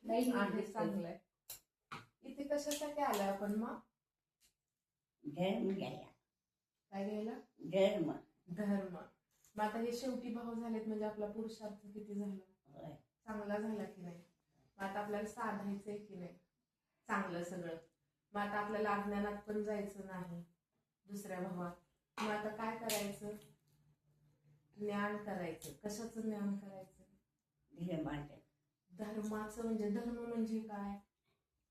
नाही आहे चांगलंय. इथे कशासाठी आलाय आपण मग? धर्म घ्यायला. काय घ्यायला? धर्म. धर्म. मग आता हे शेवटी भाव झालेत म्हणजे आपला पुरुषार्थ किती झाला? चांगला झाला की नाही? मग आता आपल्याला साधायचंय की नाही चांगलं सगळं? मग आता आपल्याला अज्ञानात पण जायचं नाही दुसऱ्या भावात. मग आता काय करायचं? ज्ञान करायचं. कशाचं ज्ञान करायचं? धर्माचं. धर्माचं म्हणजे धर्म म्हणजे काय?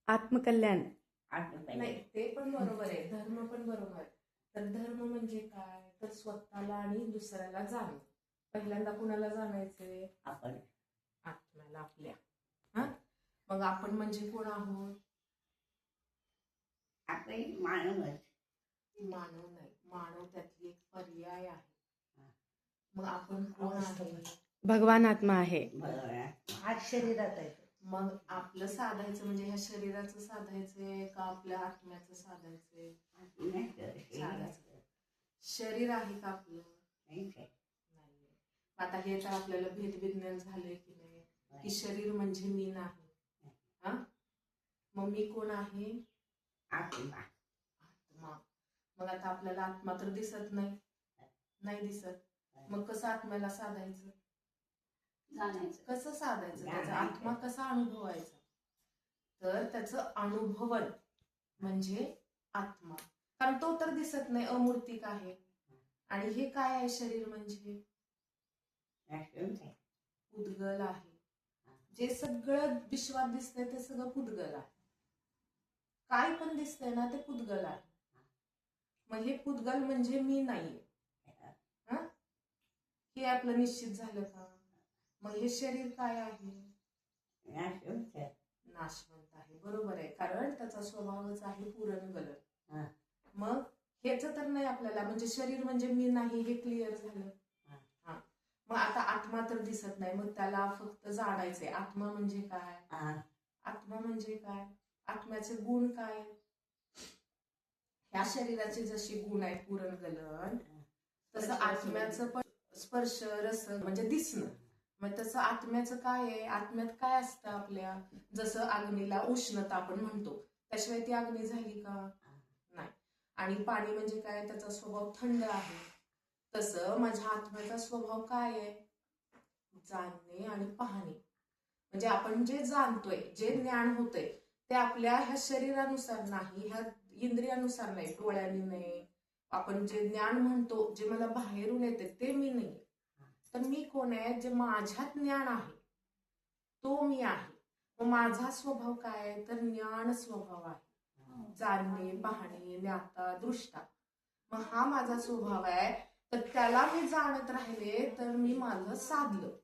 आत्मकल्याण. नाही ते पण बरोबर आहे, धर्म पण बरोबर आहे. तर धर्म म्हणजे काय? तर स्वतःला आणि दुसऱ्याला जाणं. पहिल्यांदा कुणाला जाणायचंय? आपण. आत्म्याला आपल्या. हा, मग आपण म्हणजे कोण आहोत? आपण मानवच. मानव नाही, मानव त्यातली एक पर्याय आहे. मग आपण कोण आहे? भगवान आत्मा आहे. आज शरीरात आहे. मग आपलं साधायचं म्हणजे ह्या शरीराचं साधायचंय का आपल्या आत्म्याचं साधायचंय? साधायचं. शरीर आहे का आपलं? नाहीये. आता हे तर आपल्याला भेद विज्ञान झालंय की नाही, की शरीर म्हणजे मी नाही. हा, मग मी कोण आहे? आत्मा. आत्मा. मग आता आपल्याला आत्मा तर दिसत नाही, नाही दिसत. मग कसं आत्म्याला साधायचं? जाणायचं. कसं साधायचं? त्याचा आत्मा कसा अनुभवायचा? तर त्याचं अनुभवन म्हणजे आत्मा. कारण तो तर दिसत नाही, अमूर्तिक आहे. आणि हे काय आहे? शरीर म्हणजे पुद्गल आहे. जे सगळं विश्वात दिसतंय ते सगळं पुद्गल आहे. काय पण दिसतंय ना ते पुद्गल आहे. मग हे पुद्गल म्हणजे मी नाहीये. हे आपलं निश्चित झालं का? मग हे शरीर काय आहे? नाशवंत आहे. बरोबर आहे, कारण त्याचा स्वभावच आहे पुरणगलन. मग हेच तर नाही आपल्याला, म्हणजे शरीर म्हणजे मी नाही हे क्लिअर झालं. हा, मग आता आत्मा तर दिसत नाही, मग त्याला फक्त जाणायचंय. आत्मा म्हणजे काय? आत्मा म्हणजे काय? आत्म्याचे गुण काय? ह्या शरीराचे जसे गुण आहेत पुरणगलन, तसं आत्म्याचं पण स्पर्श रस म्हणजे दिसणं. मग तसं आत्म्याचं काय आहे? आत्म्यात काय असतं आपल्या? जसं अग्नीला उष्णता आपण म्हणतो, त्याशिवाय ती अग्नी झाली का? नाही. आणि पाणी म्हणजे काय? त्याचा स्वभाव थंड आहे. तसं माझ्या आत्म्याचा स्वभाव काय आहे? जाणणे आणि पाहणे. म्हणजे आपण जे जाणतोय, जे ज्ञान होतंय ते आपल्या ह्या शरीरानुसार नाही, ह्या इंद्रियानुसार नाही, डोळ्यांनी नाही. आपण जे ज्ञान म्हणतो, जे मला बाहेरून येते ते मी नाही. तर मी कोण आहे? जे माझ्यात ज्ञान आहे तो मी आहे. मग माझा स्वभाव काय आहे? तर ज्ञान स्वभाव आहे. जाणणे, पाहणे, ज्ञाता, दृष्टा. मग हा माझा स्वभाव आहे. तर त्याला मी जाणत राहिले तर मी माझं साधलं.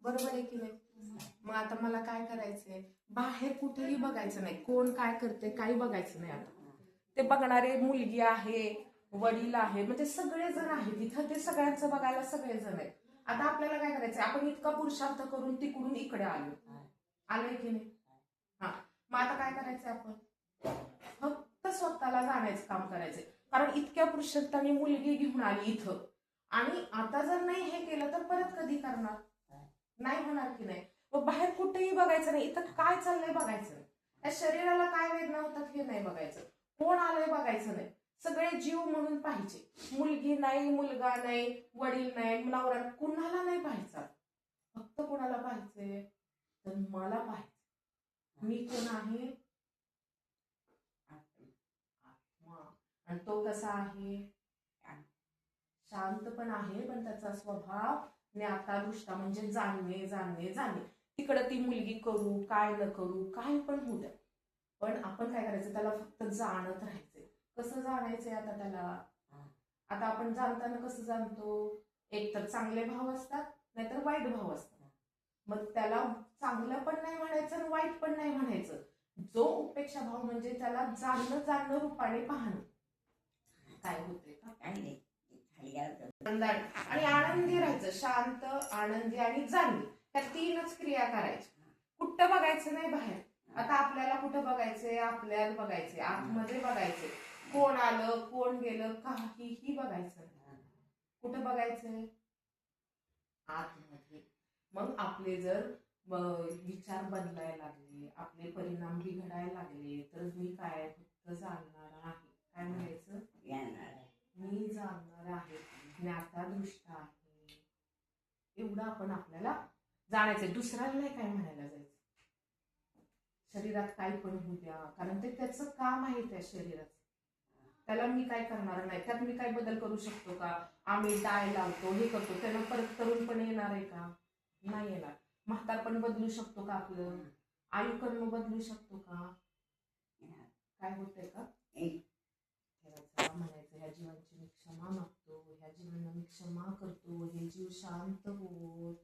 बरोबर आहे की नाही? मग आता मला काय करायचंय? बाहेर कुठेही बघायचं नाही, कोण काय करते काही बघायचं नाही. आता ते बघणारे मुलगी आहे, वडील आहे, म्हणजे सगळेजण आहेत तिथं, ते सगळ्यांचं बघायला सगळेजण आहेत. आता आपल्याला काय करायचंय? आपण इतका पुरुषार्थ करून तिकडून इकडे आलोय की नाही? हा, मग आता काय करायचंय? आपण फक्त स्वतःला जाण्याचं काम करायचंय. कारण इतक्या पुरुषार्थाने मुलगी घेऊन आली इथं, आणि आता जर नाही हे केलं तर परत कधी करणार? नाही होणार की नाही? मग बाहेर कुठेही बघायचं नाही, इथं काय चाललंय बघायचं नाही. त्या शरीराला काय वेदना होतात हे नाही बघायचं, कोण आलंय बघायचं नाही. सगळे जीव म्हणून पाहिजे. मुलगी नाही, मुलगा नाही, वडील नाही, नवरा, कुणाला नाही पाहायचा. फक्त कोणाला पाहायचंय? तर मला पाहायचं. मी कोण आहे? आत्मा. आणि तो कसा आहे? शांत पण आहे, पण त्याचा स्वभाव ज्ञाता दृष्टा म्हणजे जाणणे जाणणे जाणणे. तिकडं ती मुलगी करू काय न करू काय पण होऊ द्या, पण आपण काय करायचं? त्याला फक्त जाणत राहायचंय. कसं जाणायचंय आता त्याला? आता आपण जाणताना कसं जाणतो? एक तर चांगले भाव असतात, नाहीतर वाईट भाव असतात. मग त्याला चांगलं पण नाही म्हणायचं आणि वाईट पण नाही म्हणायचं. जो उपेक्षा भाव म्हणजे त्याला जाणणं जाणणं रूपाने पाहणं. काय होते का? काही नाही. आणि आनंदी राहायचं. शांत, आनंदी आणि जाणवी, त्या तीनच क्रिया करायच्या. कुठं बघायचं नाही बाहेर. आता आपल्याला कुठं बघायचंय? आपल्याला बघायचंय, आतमध्ये बघायचंय. कोण आलं कोण गेलं काहीही बघायचं नाही. कुठं बघायचंय? आतमध्ये. मग आपले जर विचार बदलायला लागले, आपले परिणाम बिघडायला लागले, तर मी काय फक्त जाणणार आहे. काय म्हणायचं? येणार आहे. मी जाणणार आहे, ज्ञातादृष्ट आहे. एवढं आपण आपल्याला जाणायचंय. दुसऱ्याला नाही काय म्हणायला जायचं. शरीरात काय पण होऊ द्या, कारण ते त्याचं काम आहे त्या शरीराचं. त्याला मी काय करणार नाही. त्यात मी काय बदल करू शकतो का? आम्ही डाय लावतो, हे करतो, त्याला परत तरुण पण येणार आहे का? नाही येणार. म्हातारपण बदलू शकतो का आपलं? आयुकर्म बदलू शकतो का? काय होतंय का? म्हणायचं, ह्या जीवांची मी क्षमा मागतो, ह्या जीवांना मी क्षमा करतो, हे जीव शांत होत.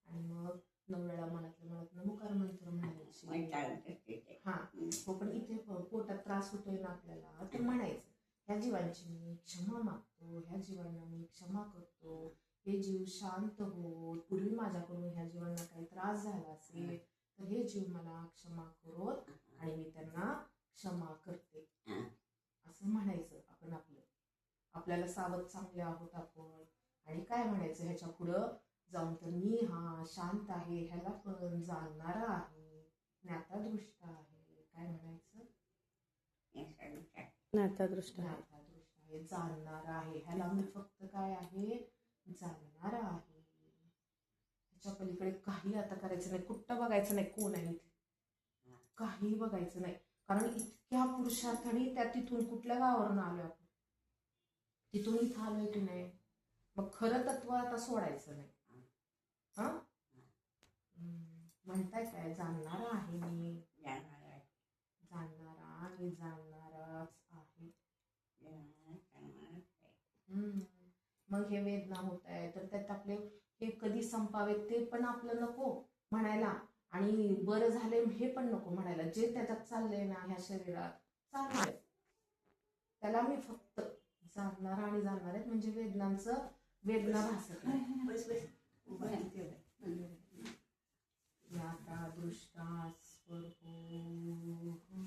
आणि मग 9 वेळा मनातल्या मनात नमोकार मंत्र म्हणायचे. हा हो, पण इथे पोटात त्रास होतोय ना आपल्याला, तर म्हणायचं, ह्या जीवांची मी क्षमा मागतो, ह्या जीवांना मी क्षमा करतो, हे जीव शांत होत. पूर्वी माझ्याकडून ह्या जीवांना काही त्रास झाला असेल तर हे जीव मला क्षमा करोत आणि मी त्यांना क्षमा करते. असं म्हणायचं आपण आपल्याला सावध चांगले आहोत आपण. आणि काय म्हणायचं ह्याच्या पुढं जाऊन, तर मी हा शांत आहे, ह्याला पण जाणणारा आहे, ज्ञातादृष्ट आहे. काय म्हणायचं? ज्ञातादृष्ट आहे. ज्ञातादृष्ट आहे, जाणणारा आहे. ह्याला मी फक्त काय आहे? जाणणारा आहे. ह्याच्या पलीकडे काही आता करायचं नाही. कुठं बघायचं नाही कोण आहे, काही बघायचं नाही. कारण इतक्या पुरुषार्थाने त्या तिथून कुठल्या गावावरून आलो आपण, तिथून इथं आलोय की नाही. मग खरं तत्व आता सोडायचं नाही. हा म्हणताय काय? जाणणारा आहे मी, जाणणारा आणि जाणणाराच आहे. मग हे वेदना होत आहे तर त्यात आपले हे कधी संपावेत ते पण आपलं नको म्हणायला, आणि बरं झालंय हे पण नको म्हणायला. जे त्याच्यात चाललंय ना ह्या शरीरात चाललंय, त्याला मी फक्त जाणणारा आणि जाणणार आहेत. म्हणजे वेदना भासत नाही. ज्ञाता दृष्टा स्वरूपो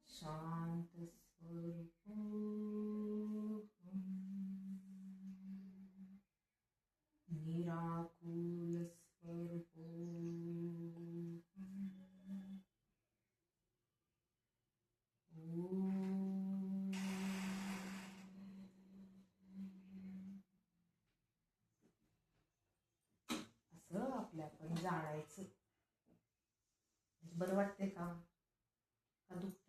शांत स्वरूपो निराकुल स्वरूपो असं आपल्या आपण जाणायचं. बरं वाटते का? दुखतंय?